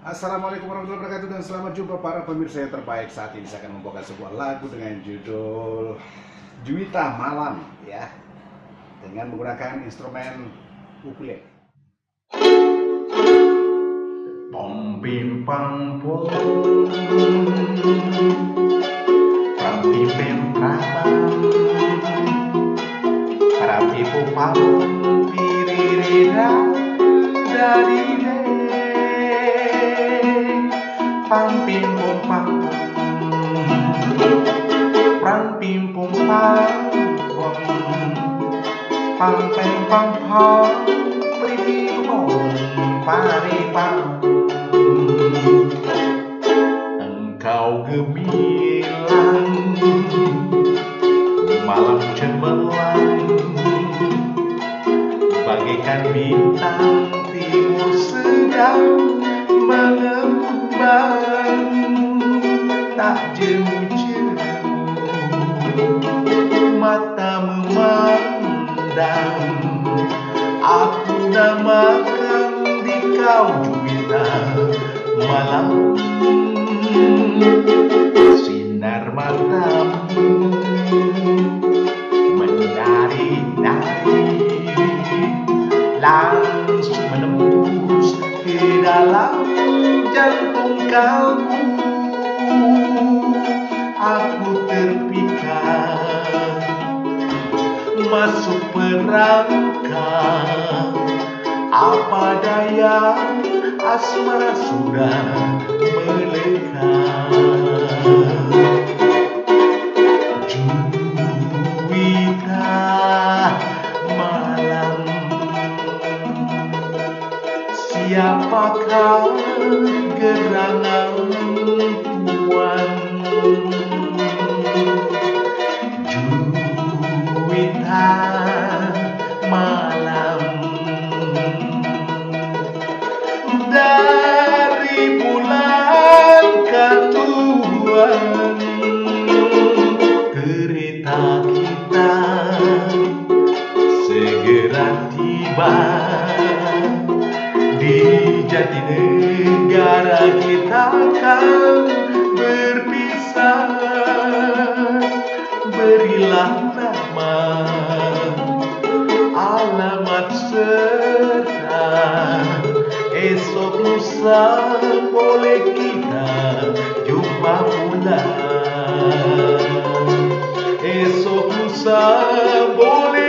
Assalamualaikum warahmatullahi wabarakatuh dan selamat jumpa para pemirsa yang terbaik. Saat ini saya akan membawakan sebuah lagu dengan judul Juwita Malam ya, dengan menggunakan instrumen ukulele. Pom pim pam pom, pam pim pim pam, pam pim pam, piririda dari pam pim pum pam pam pim pum pam pam pam pam pam priti pom pari pam. Engkau gemilang malam cemerlang bagaikan bintang timur sedang mengembang, tak jemu-jemu mata memandang. Aku namakan di kau Juwita Malam. Sinar matamu menari-nari langsung menembus ke dalam jantung kalbu. Aku terpikat masuk perangkap, apa daya asmara sudah melekat. Juwita Malam, siapakah gerangan tuan? Juwita Malam, dari bulan katuan kereta kita segera tiba. Di Jatinegara kita akan berpisah. Berilah nama, alamat serta esok lusa boleh kita jumpa pula. Esok lusa boleh